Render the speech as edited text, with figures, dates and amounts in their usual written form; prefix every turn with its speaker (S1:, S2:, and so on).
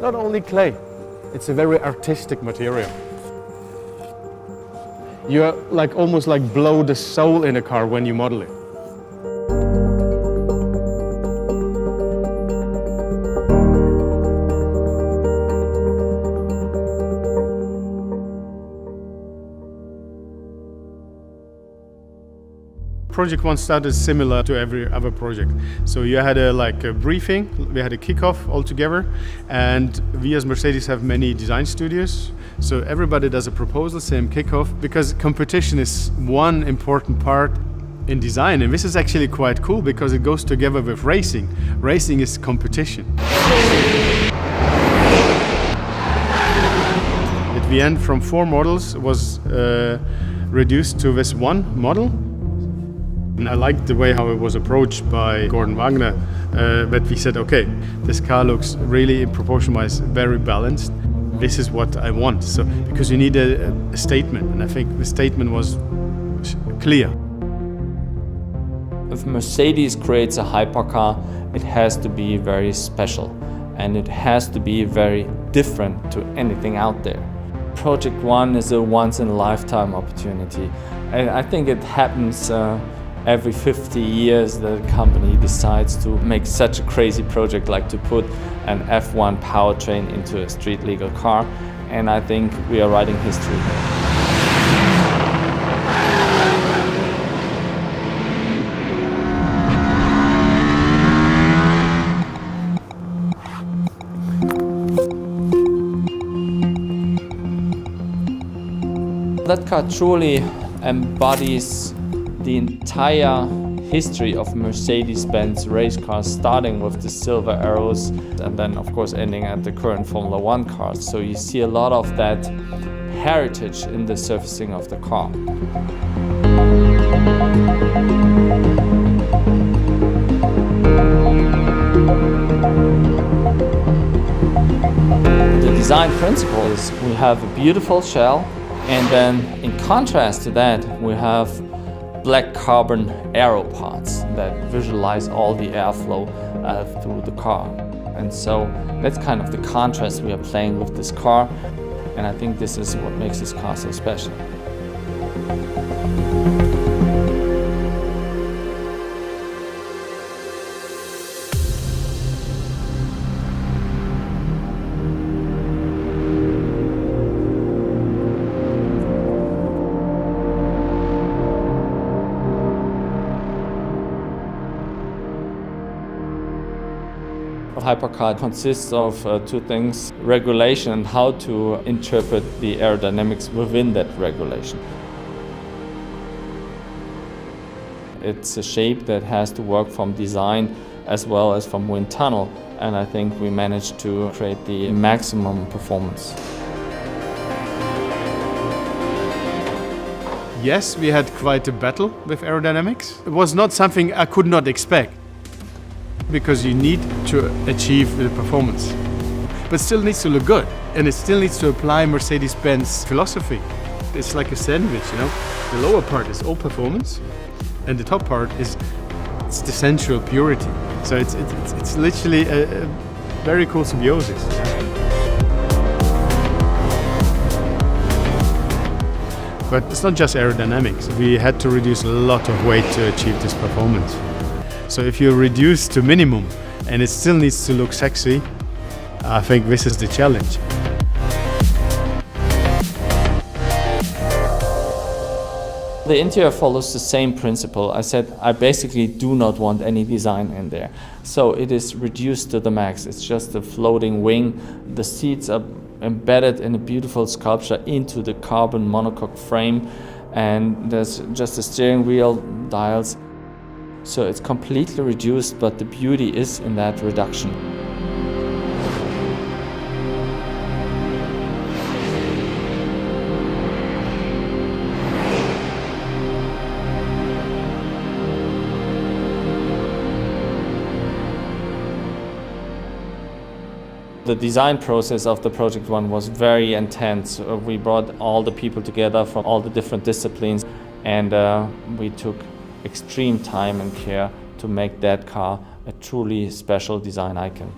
S1: not only clay, it's a very artistic material. You almost blow the soul in a car when you model it. Project One started similar to every other project. So you had a briefing, we had a kickoff all together, and we as Mercedes have many design studios. So everybody does a proposal, same kickoff, because competition is one important part in design. And this is actually quite cool because it goes together with racing. Racing is competition. At the end, from 4 models was reduced to this one model. And I liked the way how it was approached by Gordon Wagner, but we said, okay, this car looks really, in proportion-wise, very balanced. This is what I want. So, because you need a statement, and I think the statement was clear.
S2: If Mercedes creates a hypercar, it has to be very special, and it has to be very different to anything out there. Project One is a once-in-a-lifetime opportunity, and I think it happens every 50 years that a company decides to make such a crazy project, like to put an F1 powertrain into a street legal car, and I think we are writing history here. That car truly embodies the entire history of Mercedes-Benz race cars, starting with the silver arrows and then of course ending at the current Formula One cars. So you see a lot of that heritage in the surfacing of the car. The design principle is we have a beautiful shell, and then in contrast to that we have black carbon aero parts that visualize all the airflow through the car. And so that's kind of the contrast we are playing with this car, and I think this is what makes this car so special. A hypercar consists of 2 things: regulation and how to interpret the aerodynamics within that regulation. It's a shape that has to work from design as well as from wind tunnel, and I think we managed to create the maximum performance.
S1: Yes, we had quite a battle with aerodynamics. It was not something I could not expect, because you need to achieve the performance. But still needs to look good, and it still needs to apply Mercedes-Benz philosophy. It's like a sandwich, you know? The lower part is all performance, and the top part is the sensual purity. So it's literally a very cool symbiosis. But it's not just aerodynamics. We had to reduce a lot of weight to achieve this performance. So if you reduce to minimum and it still needs to look sexy, I think this is the challenge.
S2: The interior follows the same principle. I said I basically do not want any design in there. So it is reduced to the max. It's just a floating wing. The seats are embedded in a beautiful sculpture into the carbon monocoque frame, and there's just a steering wheel, dials. So it's completely reduced, but the beauty is in that reduction. The design process of the Project One was very intense. We brought all the people together from all the different disciplines, and we took extreme time and care to make that car a truly special design icon.